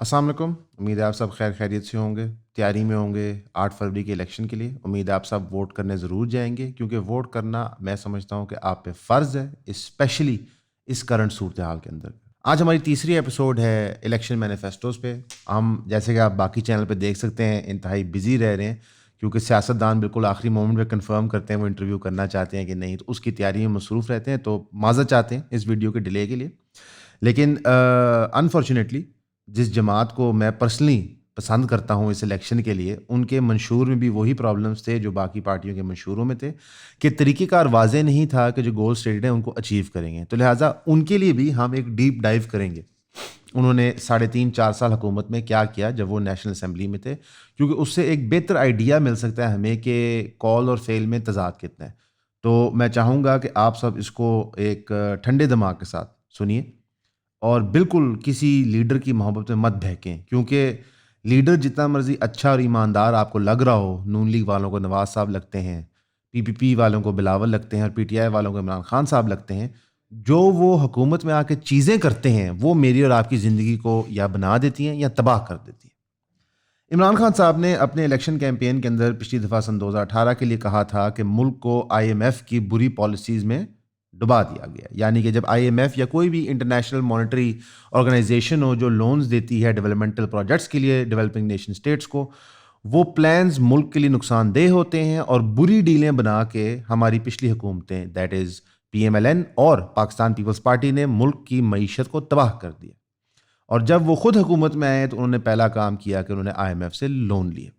अस्सलाम वालेकुम। उम्मीद है आप सब खैर खैरियत से होंगे, तैयारी में होंगे 8 फरवरी के इलेक्शन के लिए। उम्मीद है आप सब वोट करने ज़रूर जाएंगे, क्योंकि वोट करना मैं समझता हूँ कि आप पे फ़र्ज़ है, स्पेशली इस करंट सूरत हाल के अंदर। आज हमारी तीसरी एपिसोड है इलेक्शन मैनिफेस्टोज़ पे। हम जैसे कि आप बाकी चैनल पे देख सकते हैं इंतहाई बिज़ी रह रहे हैं, क्योंकि सियासतदान बिल्कुल आखिरी मोमेंट पे कंफर्म करते हैं वो इंटरव्यू करना चाहते हैं कि नहीं, तो उसकी तैयारी में मसरूफ़ रहते हैं, तो माज़रत चाहते हैं इस वीडियो के डिले के लिए। लेकिन अनफॉर्चुनेटली जिस जमात को मैं पर्सनली पसंद करता हूँ इस इलेक्शन के लिए, उनके मंशूर में भी वही प्रॉब्लम्स थे जो बाकी पार्टियों के मंशूरों में थे, कि तरीक़ेकार वाज़ेह नहीं था कि जो गोल स्टेटेड हैं उनको अचीव करेंगे। तो लिहाजा उनके लिए भी हम एक डीप डाइव करेंगे। उन्होंने 3.5-4 साल हुकूमत में क्या किया जब वो नेशनल असम्बली में थे, क्योंकि उससे एक बेहतर आइडिया मिल सकता है हमें कि कॉल और फेल में तज़ाद कितना है। तो मैं चाहूँगा कि आप सब इसको एक ठंडे दिमाग के साथ सुनिए, और बिल्कुल किसी लीडर की मोहब्बत में मत बहकें, क्योंकि लीडर जितना मर्जी अच्छा और ईमानदार आपको लग रहा हो, नून लीग वालों को नवाज साहब लगते हैं, पीपीपी वालों को बिलावल लगते हैं, और पीटीआई वालों को इमरान खान साहब लगते हैं, जो वो हुकूमत में आके चीज़ें करते हैं वो मेरी और आपकी ज़िंदगी को या बना देती हैं या तबाह कर देती हैं। इमरान खान साहब ने अपने इलेक्शन कैंपेन के अंदर पिछली दफ़ा सन 2018 के लिए कहा था कि मुल्क को आईएमएफ की बुरी पॉलिसीज़ में डुबा दिया गया। यानी कि जब आईएमएफ या कोई भी इंटरनेशनल मॉनेटरी ऑर्गेनाइजेशन हो जो लोन्स देती है डेवलपमेंटल प्रोजेक्ट्स के लिए डेवलपिंग नेशन स्टेट्स को, वो प्लान्स मुल्क के लिए नुकसानदेह होते हैं और बुरी डीलें बना के हमारी पिछली हुकूमतें, दैट इज़ पीएमएलएन और पाकिस्तान पीपल्स पार्टी, ने मुल्क की मईशत को तबाह कर दिया। और जब वो खुद हुकूमत में आए तो उन्होंने पहला काम किया कि उन्होंने आईएमएफ से लोन लिए।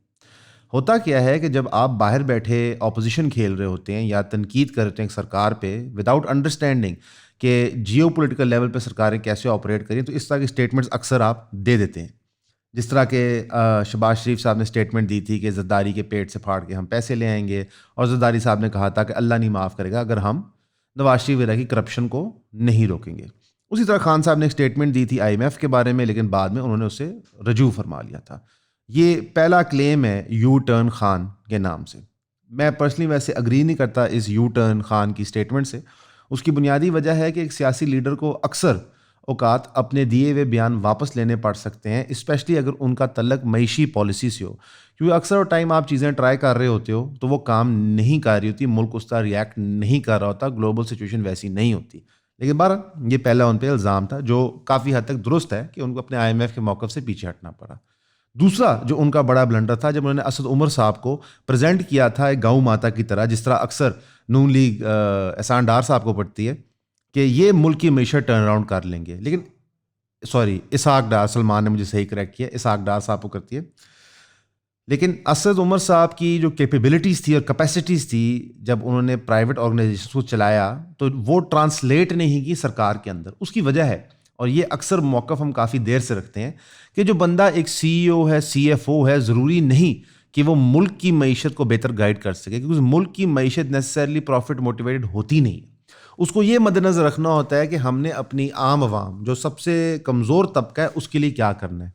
होता क्या है कि जब आप बाहर बैठे ऑपोजिशन खेल रहे होते हैं या तनकीद करते हैं सरकार पे विदाउट अंडरस्टैंडिंग कि जियो पोलिटिकल लेवल पे सरकारें कैसे ऑपरेट करें, तो इस तरह की स्टेटमेंट्स अक्सर आप दे देते हैं। जिस तरह के शहबाज शरीफ साहब ने स्टेटमेंट दी थी कि जरदारी के पेट से फाड़ के हम पैसे ले आएंगे, और जरदारी साहब ने कहा था कि अल्लाह नहीं माफ़ करेगा अगर हम नवाज शरीफ वगैरह की करप्शन को नहीं रोकेंगे। उसी तरह खान साहब ने एक स्टेटमेंट दी थी आईएमएफ के बारे में, लेकिन बाद में उन्होंने उसे रजू फरमा लिया था। ये पहला क्लेम है यू टर्न खान के नाम से। मैं पर्सनली वैसे अग्री नहीं करता इस यू टर्न खान की स्टेटमेंट से। उसकी बुनियादी वजह है कि एक सियासी लीडर को अक्सर औकात अपने दिए हुए बयान वापस लेने पड़ सकते हैं, स्पेशली अगर उनका तल्लक मईशी पॉलिसी से हो, क्योंकि अक्सर टाइम आप चीज़ें ट्राई कर रहे होते हो तो वो काम नहीं कर रही होती, मुल्क उस तरह रिएक्ट नहीं कर रहा होता, ग्लोबल सिचुएशन वैसी नहीं होती। लेकिन बहरहाल ये पहला उन पर इल्ज़ाम था जो काफ़ी हद तक दुरुस्त है कि उनको अपने आईएमएफ के मौक़िफ़ से पीछे हटना पड़ा। दूसरा जो उनका बड़ा ब्लंडर था, जब उन्होंने असद उमर साहब को प्रेजेंट किया था एक गऊ माता की तरह, जिस तरह अक्सर नून लीग एहसान डार साहब को पड़ती है कि ये मुल्क की मीशत टर्न अराउंड कर लेंगे, लेकिन सॉरी इसहाक डार, सलमान ने मुझे सही करेक्ट किया, इसहाक डार साहब को करती है। लेकिन असद उमर साहब की जो कैपेबिलिटीज़ थी और कैपेसिटीज़ थी जब उन्होंने प्राइवेट ऑर्गेनाइजेशन को चलाया, तो वो ट्रांसलेट नहीं की सरकार के अंदर। उसकी वजह है, और ये अक्सर मौक़िफ़ हम काफ़ी देर से रखते हैं, कि जो बंदा एक सीईओ है, सीएफओ है, ज़रूरी नहीं कि वो मुल्क की मईशत को बेहतर गाइड कर सके, क्योंकि मुल्क की मईशत नेसेसरली प्रॉफिट मोटिवेटेड होती नहीं है। उसको ये मद्देनज़र रखना होता है कि हमने अपनी आम आवाम जो सबसे कमज़ोर तबका है उसके लिए क्या करना है।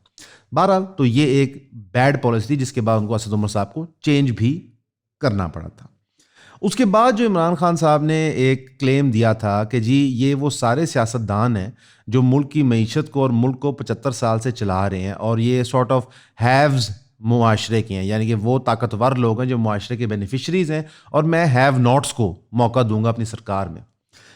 बहरहाल तो ये एक बैड पॉलिसी थी, जिसके बाद उनको असद उमर साहब को चेंज भी करना पड़ा था। उसके बाद जो इमरान खान साहब ने एक क्लेम दिया था कि जी ये वो सारे सियासतदान हैं जो मुल्क की मईशत को और मुल्क को 75 साल से चला रहे हैं, और ये सॉर्ट ऑफ हैव्स मुआशरे के हैं, यानी कि वो ताकतवर लोग हैं जो मुआशरे के बेनिफिशरीज़ हैं, और मैं हैव नॉट्स को मौका दूंगा अपनी सरकार में।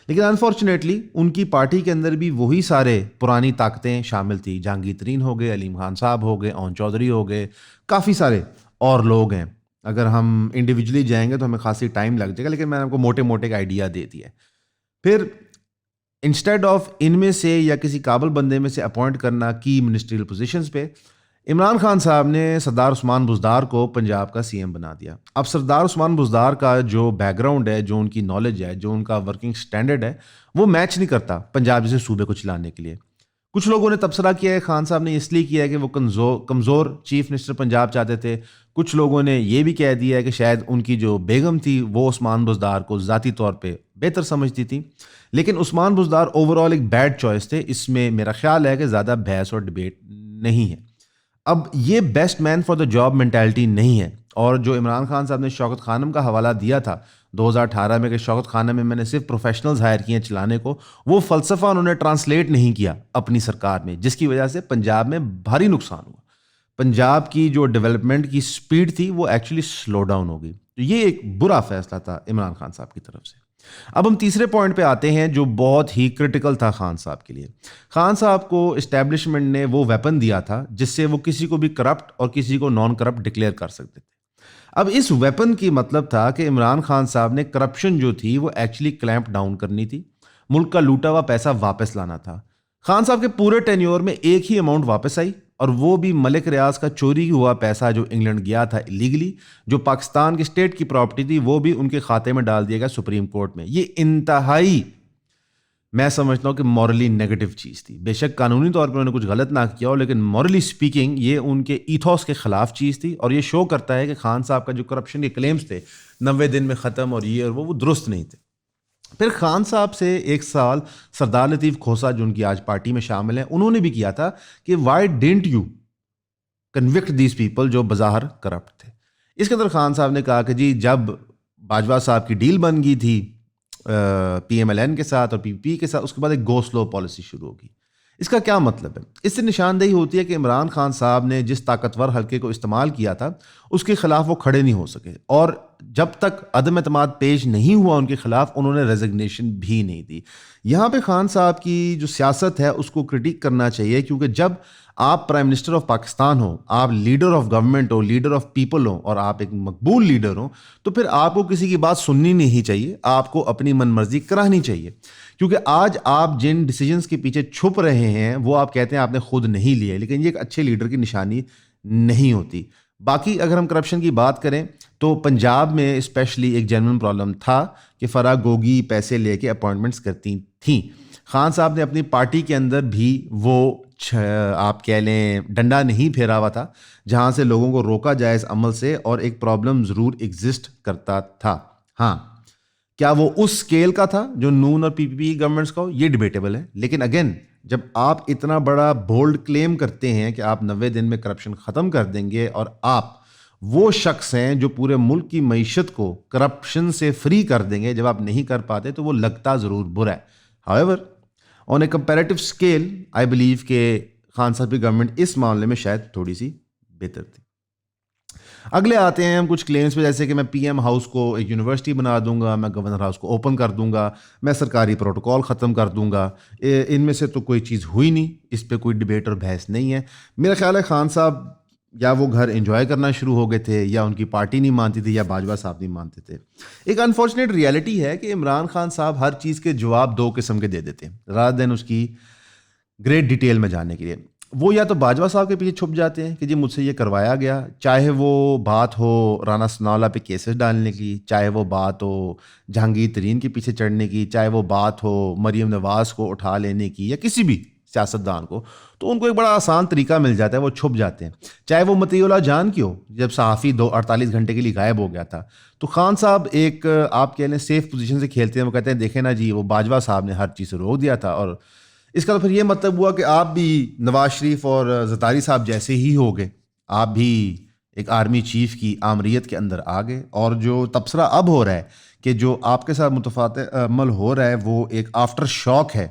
लेकिन अनफॉर्चुनेटली उनकी पार्टी के अंदर भी वही सारे पुरानी ताकतें शामिल थी। जहांगीर तरीन हो गए, अलीम खान साहब हो गए, ओन चौधरी हो गए, काफ़ी सारे और लोग हैं। अगर हम इंडिविजुअली जाएंगे तो हमें खासी टाइम लग जाएगा, लेकिन मैंने आपको मोटे मोटे का आइडिया दे दिया है। फिर इंस्टेड ऑफ इनमें से या किसी काबिल बंदे में से अपॉइंट करना की मिनिस्ट्रियल पोजीशंस पे, इमरान खान साहब ने सरदार उस्मान बुज़दार को पंजाब का सीएम बना दिया। अब सरदार उस्मान बुज़दार का जो बैकग्राउंड है, जो उनकी नॉलेज है, जो उनका वर्किंग स्टैंडर्ड है, वो मैच नहीं करता पंजाब जैसे सूबे को चलाने के लिए। कुछ लोगों ने तबसरा किया है खान साहब ने इसलिए किया है कि वो कमज़ोर चीफ मिनिस्टर पंजाब चाहते थे। कुछ लोगों ने ये भी कह दिया है कि शायद उनकी जो बेगम थी वो उस्मान बुज़दार को ज़ाती तौर पे बेहतर समझती थी। लेकिन उस्मान बुज़दार ओवरऑल एक बैड चॉइस थे, इसमें मेरा ख्याल है कि ज़्यादा बहस और डिबेट नहीं है। अब ये best man for the job mentality नहीं है, और जो इमरान खान साहब ने शौकत खानम का हवाला दिया था 2018 में कि शौकत खाना में मैंने सिर्फ प्रोफेशनल्स हायर किए हैं चलाने को, वो फ़लसफ़ा उन्होंने ट्रांसलेट नहीं किया अपनी सरकार में, जिसकी वजह से पंजाब में भारी नुकसान हुआ। पंजाब की जो डेवलपमेंट की स्पीड थी वो एक्चुअली स्लो डाउन हो गई। तो ये एक बुरा फैसला था इमरान खान साहब की तरफ से। अब हम तीसरे पॉइंट पे आते हैं जो बहुत ही क्रिटिकल था खान साहब के लिए। खान साहब को इस्टेब्लिशमेंट ने वो वेपन दिया था जिससे वो किसी को भी करप्ट और किसी को नॉन करप्ट डिक्लेयर कर सकते थे। अब इस वेपन की मतलब था कि इमरान खान साहब ने करप्शन जो थी वो एक्चुअली क्लैंप डाउन करनी थी, मुल्क का लूटा हुआ पैसा वापस लाना था। खान साहब के पूरे टेन्योर में एक ही अमाउंट वापस आई, और वो भी मलिक रियाज का चोरी हुआ पैसा जो इंग्लैंड गया था इलीगली, जो पाकिस्तान की स्टेट की प्रॉपर्टी थी, वो भी उनके खाते में डाल दिया गया सुप्रीम कोर्ट में। ये इंतहाई, मैं समझता हूँ कि मॉरली नेगेटिव चीज़ थी। बेशक कानूनी तौर पर उन्होंने कुछ गलत ना किया हो, लेकिन मॉरली स्पीकिंग ये उनके ईथोस के खिलाफ चीज़ थी, और ये शो करता है कि खान साहब का जो करप्शन के क्लेम्स थे 90 दिन में ख़त्म और ये और वो दुरुस्त नहीं थे। फिर खान साहब से एक सवाल सरदार लतीफ़ खोसा जो उनकी आज पार्टी में शामिल हैं, उन्होंने भी किया था कि Y didn't you convict these people जो बाहर करप्ट थे। इसके अंदर खान साहब ने कहा कि जी जब बाजवा साहब की डील बन गई थी PMLN के साथ और PPP के साथ, उसके बाद एक गो स्लो पॉलिसी शुरू होगी। इसका क्या मतलब है? इससे निशानदेही होती है कि इमरान खान साहब ने जिस ताकतवर हल्के को इस्तेमाल किया था उसके खिलाफ वो खड़े नहीं हो सके, और जब तक अदम एतमाद पेश नहीं हुआ उनके खिलाफ, उन्होंने रेजिग्नेशन भी नहीं दी। यहाँ पे खान साहब की जो सियासत है उसको क्रिटिक करना चाहिए, क्योंकि जब आप प्राइम मिनिस्टर ऑफ पाकिस्तान हो, आप लीडर ऑफ गवर्नमेंट हो, लीडर ऑफ पीपल हो, और आप एक मकबूल लीडर हो, तो फिर आपको किसी की बात सुननी नहीं चाहिए, आपको अपनी मनमर्जी करानी चाहिए। क्योंकि आज आप जिन डिसीजंस के पीछे छुप रहे हैं वो आप कहते हैं आपने खुद नहीं लिए, लेकिन ये एक अच्छे लीडर की निशानी नहीं होती। बाकी अगर हम करप्शन की बात करें तो पंजाब में स्पेशली एक जेन्युइन प्रॉब्लम था कि फराह गोगी पैसे लेके अपॉइंटमेंट्स करती थीं। खान साहब ने अपनी पार्टी के अंदर भी वो आप कह लें डंडा नहीं फेरा हुआ था जहां से लोगों को रोका जाए इस अमल से, और एक प्रॉब्लम ज़रूर एग्जिस्ट करता था। हाँ, क्या वो उस स्केल का था जो नून और PPP गवर्नमेंट्स का हो, ये डिबेटेबल है। लेकिन अगेन, जब आप इतना बड़ा बोल्ड क्लेम करते हैं कि आप 90 दिन में करप्शन ख़त्म कर देंगे, और आप वो शख्स हैं जो पूरे मुल्क की मईशत को करप्शन से फ्री कर देंगे, जब आप नहीं कर पाते तो वो लगता ज़रूर बुरा है। However, on A comparative scale I believe के खान साहब की गवर्नमेंट इस मामले में शायद थोड़ी सी बेहतर थी। अगले आते हैं हम कुछ क्लेम्स पे, जैसे कि मैं PM हाउस को एक यूनिवर्सिटी बना दूंगा, मैं गवर्नर हाउस को ओपन कर दूंगा, मैं सरकारी प्रोटोकॉल ख़त्म कर दूंगा। इनमें से तो कोई चीज़ हुई नहीं, इस पर कोई डिबेट और बहस नहीं है। मेरा ख्याल है खान साहब या वो घर एंजॉय करना शुरू हो गए थे, या उनकी पार्टी नहीं मानती थी, या बाजवा साहब नहीं मानते थे। एक अनफॉर्चुनेट रियलिटी है कि इमरान खान साहब हर चीज़ के जवाब दो किस्म के दे देते हैं, रादर देन उसकी ग्रेट डिटेल में जाने के लिए। वो या तो बाजवा साहब के पीछे छुप जाते हैं कि जी मुझसे ये करवाया गया, चाहे वो बात हो राना सनाउल्लाह पे केसेस डालने की, चाहे वो बात हो जहांगीर तरीन के पीछे चढ़ने की, चाहे वो बात हो मरीम नवाज को उठा लेने की, या किसी भी सियासतदान को, तो उनको एक बड़ा आसान तरीका मिल जाता है, वो छुप जाते हैं। चाहे वो मतीउल्लाह जान की हो, जब सहाफ़ी 48 घंटे के लिए गायब हो गया था, तो खान साहब एक आप कह लें सेफ पोजीशन से खेलते हैं। वो कहते हैं देखें ना जी, वो बाजवा साहब ने हर चीज़ से रोक दिया था, और इसका तो फिर ये मतलब हुआ कि आप भी नवाज शरीफ और जरदारी साहब जैसे ही हो गए, आप भी एक आर्मी चीफ की आमरीत के अंदर आ गए। और जो तबसरा अब हो रहा है कि जो आपके साथ मुतफ़ात अमल हो रहा है वो एक आफ्टर शॉक है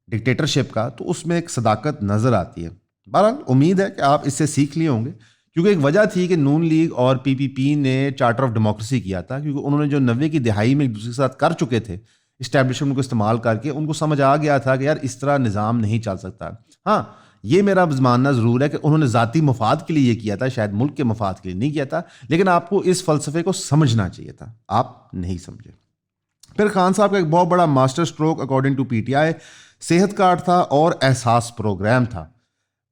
डिक्टेटरशिप का, तो उसमें एक सदाकत नज़र आती है। बहरहाल उम्मीद है कि आप इससे सीख लिए होंगे, क्योंकि एक वजह थी कि नून लीग और PPP ने चार्टर ऑफ डेमोक्रेसी किया था, क्योंकि उन्होंने जो 90 की दिहाई में एक दूसरे के साथ कर चुके थे इस्टेब्लिशमेंट को इस्तेमाल करके, उनको समझ आ गया था कि यार इस तरह निज़ाम नहीं चल सकता। हाँ, ये मेरा मानना ज़रूर है कि उन्होंने ज़ाती मफाद के लिए ये किया था, शायद मुल्क के मफाद के लिए नहीं किया था, लेकिन आपको इस फ़लसफ़े को समझना चाहिए था, आप नहीं समझे। फिर खान साहब का एक बहुत बड़ा master stroke according to PTI सेहत कार्ड था और एहसास प्रोग्राम था।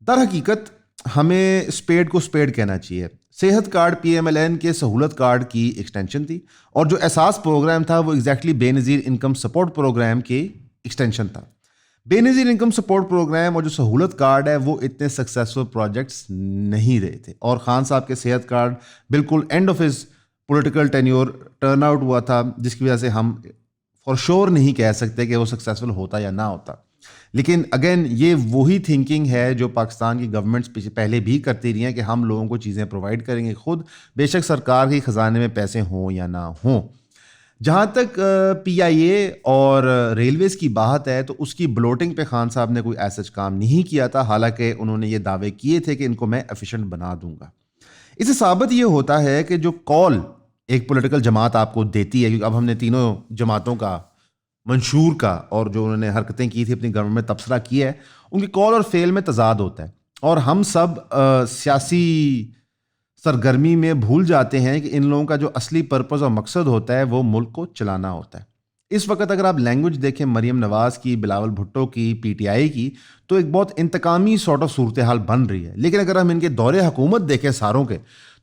दर हकीकत हमें स्पेड को स्पेड कहना चाहिए। सेहत कार्ड PMLN के सहूलत कार्ड की एक्सटेंशन थी, और जो एहसास प्रोग्राम था वो exactly Benazir income support program की एक्सटेंशन था। बेनज़ीर इनकम सपोर्ट प्रोग्राम और जो सहूलत कार्ड है वो इतने सक्सेसफुल प्रोजेक्ट्स नहीं रहे थे, और ख़ान साहब के सेहत कार्ड बिल्कुल end of his political tenure turn out हुआ था, जिसकी वजह से हम फॉर श्योर नहीं कह सकते कि वो सक्सेसफुल होता या ना होता। लेकिन अगेन ये वही थिंकिंग है जो पाकिस्तान की गवर्नमेंट्स पहले भी करती रही हैं कि हम लोगों को चीज़ें प्रोवाइड करेंगे खुद, बेशक सरकार के ख़जाने में पैसे हों या ना हों। जहाँ तक पीआईए और रेलवेज़ की बात है तो उसकी ब्लोटिंग पे खान साहब ने कोई ऐसा काम नहीं किया था, हालांकि उन्होंने ये दावे किए थे कि इनको मैं एफिशिएंट बना दूंगा। इससे साबित ये होता है कि जो कॉल एक पॉलिटिकल जमात आपको देती है, क्योंकि अब हमने तीनों जमातों का, मंशूर का और जो उन्होंने हरकतें की थी अपनी गवर्नमेंट में तबसरा किया है, उनकी कॉल और फेल में तजाद होता है। और हम सब सियासी सरगर्मी में भूल जाते हैं कि इन लोगों का जो असली पर्पज़ और मकसद होता है वो मुल्क को चलाना होता है। इस वक्त अगर आप लैंग्वेज देखें मरीम नवाज़ की, बिलावल भुट्टो की, पीटीआई की, तो एक बहुत इंतकामी सॉर्ट ऑफ सूरत हाल बन रही है। लेकिन अगर हम इनके दौरे हुकूमत देखें सारों के,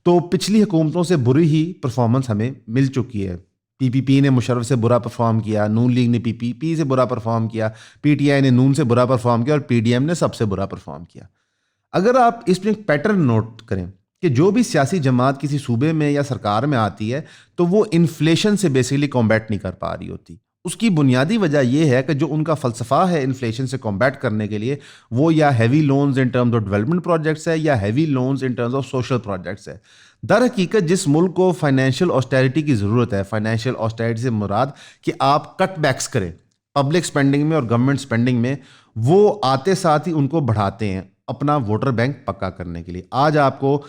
तो पिछली हुकूमतों से बुरी ही परफॉर्मेंस हमें मिल चुकी है। पीपीपी ने मुशर्रफ से बुरा परफॉर्म किया, नून लीग ने पीपीपी से बुरा परफॉर्म किया, पीटीआई ने नून से बुरा परफॉर्म किया और पीडीएम ने सबसे बुरा परफॉर्म किया। अगर आप इसमें एक पैटर्न नोट करें कि जो भी सियासी जमात किसी सूबे में या सरकार में आती है तो वो इन्फ्लेशन से बेसिकली कॉम्बैट नहीं कर पा रही होती। उसकी बुनियादी वजह यह है कि जो उनका फ़लसफ़ा है इन्फ्लेशन से कॉम्बैट करने के लिए, वो या heavy loans in terms of development projects है या heavy loans in terms of social projects है। दर हकीकत जिस मुल्क को फाइनेंशियल ऑस्टेरिटी की ज़रूरत है, फाइनेंशियल ऑस्टेरिटी से मुराद कि आप कटबैक्स करें पब्लिक स्पेंडिंग में और गवर्नमेंट स्पेंडिंग में, वो आते साथ ही उनको बढ़ाते हैं अपना वोटर बैंक पक्का करने के लिए। आज आपको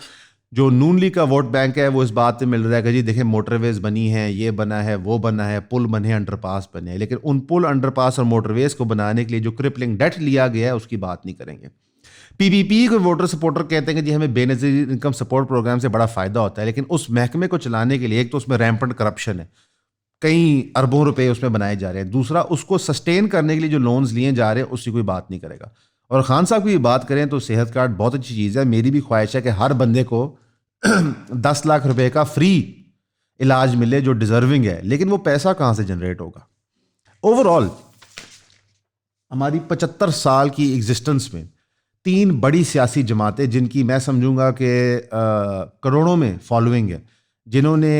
जो नून लीग का वोट बैंक है वो इस बात पे मिल रहा है कि जी देखें मोटरवेज बनी है, ये बना है, वो बना है, पुल बने हैं, अंडरपास बने हैं, लेकिन उन पुल, अंडरपास और मोटरवेज को बनाने के लिए जो क्रिपलिंग डेट लिया गया है उसकी बात नहीं करेंगे। पीपीपी को वोटर सपोर्टर कहते हैं कि जी हमें बेनजीर इनकम सपोर्ट प्रोग्राम से बड़ा फायदा होता है, लेकिन उस महकमे को चलाने के लिए एक तो उसमें रैम्पेंट करप्शन है, कई अरबों रुपए उसमें बनाए जा रहे हैं, दूसरा उसको सस्टेन करने के लिए जो लोन्स लिए जा रहे हैं उसकी कोई बात नहीं करेगा। और खान साहब की बात करें तो सेहत कार्ड बहुत अच्छी चीज़ है, मेरी भी ख्वाहिश है कि हर बंदे को 10 लाख रुपए का फ्री इलाज मिले जो डिजर्विंग है, लेकिन वो पैसा कहाँ से जनरेट होगा? ओवरऑल हमारी 75 साल की एग्जिस्टेंस में 3 बड़ी सियासी जमातें, जिनकी मैं समझूंगा कि करोड़ों में फॉलोइंग है, जिन्होंने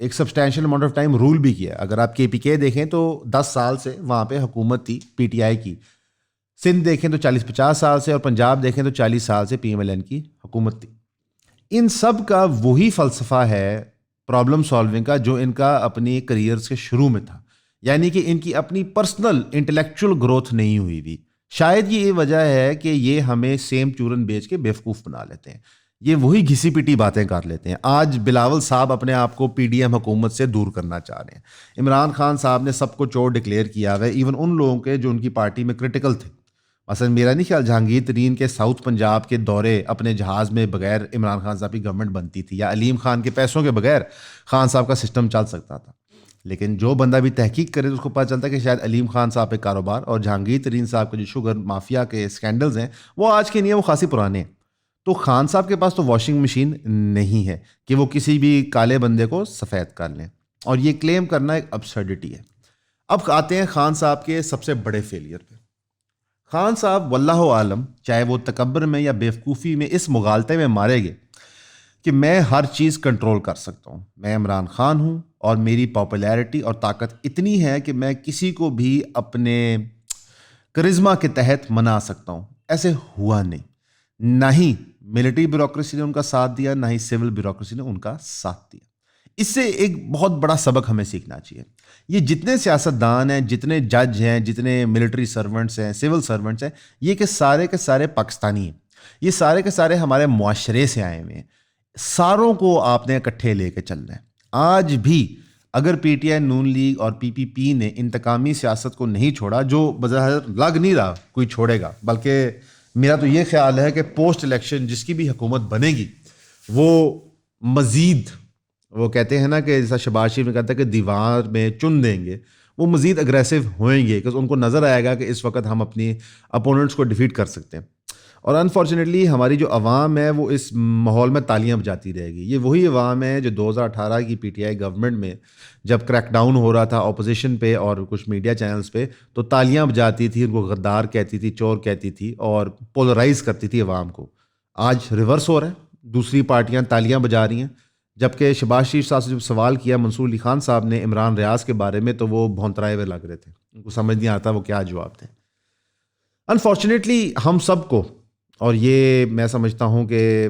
एक substantial amount of time rule भी किया। अगर आप केपीके देखें तो 10 साल से वहाँ पे हुकूमत थी पीटीआई की, सिंध देखें तो 40-50 साल से, और पंजाब देखें तो 40 साल से पीएमएलएन की हुकूमत थी। इन सब का वही फ़लसफ़ा है प्रॉब्लम सॉल्विंग का जो इनका अपनी करियर्स के शुरू में था, यानी कि इनकी अपनी पर्सनल इंटेलेक्चुअल ग्रोथ नहीं हुई थी। शायद ये वजह है कि ये हमें सेम चूरन बेच के बेवकूफ़ बना लेते हैं, ये वही घिसी पिटी बातें कर लेते हैं। आज बिलावल साहब अपने आप को पीडीएम हुकूमत से दूर करना चाह रहे हैं, इमरान खान साहब ने सबको चोर डिक्लेयर किया हुआ है, इवन उन लोगों के जो उनकी पार्टी में क्रिटिकल थे। मसलन मेरा नहीं ख्याल जहांगीर तरीन के साउथ पंजाब के दौरे अपने जहाज़ में बगैर इमरान खान साहब की गवर्नमेंट बनती थी, या अलीम खान के पैसों के बगैर खान साहब का सिस्टम चल सकता था। लेकिन जो बंदा भी तहकीक करे तो उसको पता चलता है कि शायद अलीम खान साहब के कारोबार और जहांगीर तरीन साहब के जो शुगर माफिया के स्कैंडल्स हैं वो आज के नहीं है, वो खासी पुराने हैं। तो खान साहब के पास तो वॉशिंग मशीन नहीं है कि वो किसी भी काले बंदे को सफ़ेद कर लें, और ये क्लेम करना एक अब्सर्डिटी है। अब आते हैं खान साहब के सबसे बड़े फेलियर पे। खान साहब वल्लाहु आलम, चाहे वो तकब्बर में या बेवकूफ़ी में इस मुगालते में मारे गए कि मैं हर चीज़ कंट्रोल कर सकता हूँ, मैं इमरान खान हूँ और मेरी पॉपुलैरिटी और ताकत इतनी है कि मैं किसी को भी अपने करिश्मा के तहत मना सकता हूँ। ऐसे हुआ नहीं, ना ही मिलिट्री ब्यूरोक्रेसी ने उनका साथ दिया, ना ही सिविल ब्यूरोक्रेसी ने उनका साथ दिया। इससे एक बहुत बड़ा सबक हमें सीखना चाहिए। ये जितने सियासतदान हैं, जितने जज हैं, जितने मिलिट्री सर्वेंट्स हैं, सिविल सर्वेंट्स हैं, ये के सारे पाकिस्तानी हैं, ये सारे के सारे हमारे मुआशरे से आए हुए हैं। सारों को आपने इकट्ठे लेके चलना है। आज भी अगर पीटीआई, नून लीग और पीपीपी ने इंतकामी सियासत को नहीं छोड़ा, जो बज़ाहिर लग नहीं रहा कोई छोड़ेगा, बल्कि मेरा तो ये ख्याल है कि पोस्ट इलेक्शन जिसकी भी हुकूमत बनेगी वो मज़ीद, वो कहते हैं ना कि जैसा शहबाज शरीफ ने कहता है कि दीवार में चुन देंगे, वो मज़ीद अग्रेसिव होएंगे, बिकॉज उनको नज़र आएगा कि इस वक्त हम अपनी अपोनेंट्स को डिफीट कर सकते हैं। और अनफॉर्चुनेटली हमारी जो अवाम है वो इस माहौल में तालियां बजाती रहेगी। ये वही अवाम है जो 2018 की पीटीआई गवर्नमेंट में जब क्रैकडाउन हो रहा था ऑपोजिशन पे और कुछ मीडिया चैनल्स पे, तो तालियां बजाती थी, उनको गद्दार कहती थी, चोर कहती थी और पोलराइज करती थी अवाम को। आज रिवर्स हो रहा है, दूसरी पार्टियां तालियां बजा रही हैं। जबकि शहबाज शरीफ साहब से जब सवाल किया मंसूर अली खान साहब ने इमरान रियाज के बारे में, तो वो भौंतराए हुए लग रहे थे, उनको समझ नहीं आता वो क्या जवाब थे। अनफॉर्चुनेटली हम सबको, और ये मैं समझता हूँ कि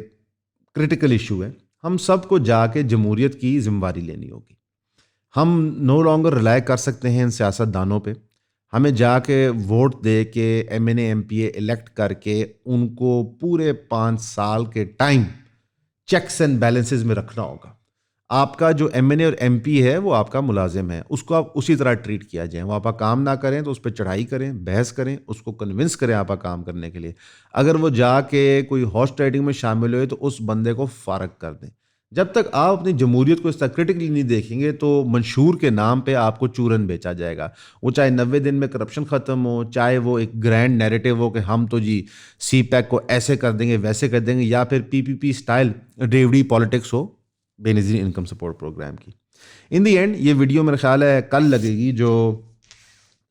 क्रिटिकल इशू है, हम सबको जाके जमहूरियत की जिम्मेवारी लेनी होगी। हम नो लॉन्गर रिलाय कर सकते हैं इन सियासतदानों पे। हमें जाके वोट दे के एमएनए एमपीए इलेक्ट करके उनको पूरे 5 साल के टाइम चेक्स एंड बैलेंसेस में रखना होगा। आपका जो एमएनए और एमपी है वो आपका मुलाजिम है, उसको आप उसी तरह ट्रीट किया जाए। वो आपका काम ना करें तो उस पर चढ़ाई करें, बहस करें, उसको कन्विंस करें आपका काम करने के लिए। अगर वो जाके कोई हॉर्स ट्रेडिंग में शामिल हुए तो उस बंदे को फारग कर दें। जब तक आप अपनी जमहूरियत को इस तरह क्रिटिकली नहीं देखेंगे तो मंशूर के नाम पे आपको चूरन बेचा जाएगा। वो चाहे 90 दिन में करप्शन ख़त्म हो, चाहे वो एक ग्रैंड नैरेटिव हो कि हम तो जी सी पैक को ऐसे कर देंगे वैसे कर देंगे, या फिर पीपीपी स्टाइल रेवड़ी पॉलिटिक्स हो बेनज़ीर इनकम सपोर्ट प्रोग्राम की। इन दी एंड ये वीडियो मेरा ख्याल है कल लगेगी, जो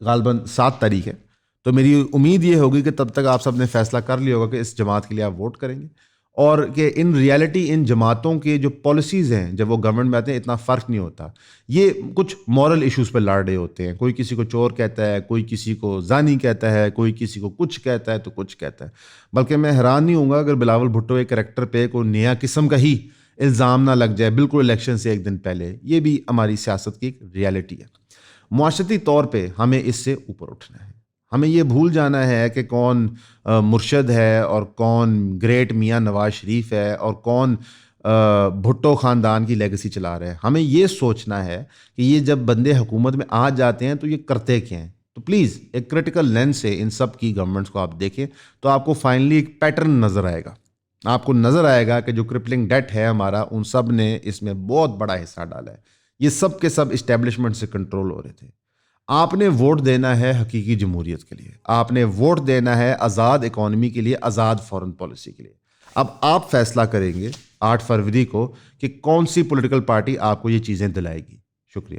गालबन 7 तारीख है। तो मेरी उम्मीद ये होगी कि तब तक आप सब ने फैसला कर लिया होगा कि इस जमात के लिए आप वोट करेंगे, और कि इन रियलिटी इन जमातों के जो पॉलिसीज़ हैं जब वो गवर्नमेंट में आते हैं इतना फ़र्क नहीं होता। ये कुछ मॉरल इश्यूज़ पर लड़ रहे होते हैं। कोई किसी को चोर कहता है, कोई किसी को जानी कहता है, कोई किसी को कुछ कहता है तो कुछ कहता है। बल्कि मैं हैरान नहीं हूँगा अगर बिलावल भुट्टो के करैक्टर पे कोई नया किस्म का ही इल्ज़ाम ना लग जाए बिल्कुल इलेक्शन से एक दिन पहले। ये भी हमारी सियासत की एक रियलिटी है। मुआशरती तौर पे हमें इससे ऊपर उठना है। हमें ये भूल जाना है कि कौन मुर्शद है और कौन ग्रेट मियाँ नवाज शरीफ है और कौन भुट्टो ख़ानदान की लेगेसी चला रहा है। हमें ये सोचना है कि ये जब बंदे हुकूमत में आ जाते हैं तो ये करते क्या हैं। तो प्लीज़ एक क्रिटिकल लेंस से इन सब की गवर्नमेंट्स को आप देखें तो आपको फाइनली एक पैटर्न नज़र आएगा। आपको नज़र आएगा कि जो क्रिपलिंग डेट है हमारा, उन सब ने इसमें बहुत बड़ा हिस्सा डाला है। ये सब के सब इस्टेब्लिशमेंट से कंट्रोल हो रहे थे। आपने वोट देना है हकीकी जमहूरियत के लिए, आपने वोट देना है आज़ाद इकॉनमी के लिए, आज़ाद फॉरेन पॉलिसी के लिए। अब आप फैसला करेंगे 8 फरवरी को कि कौन सी पॉलिटिकल पार्टी आपको ये चीज़ें दिलाएगी। शुक्रिया।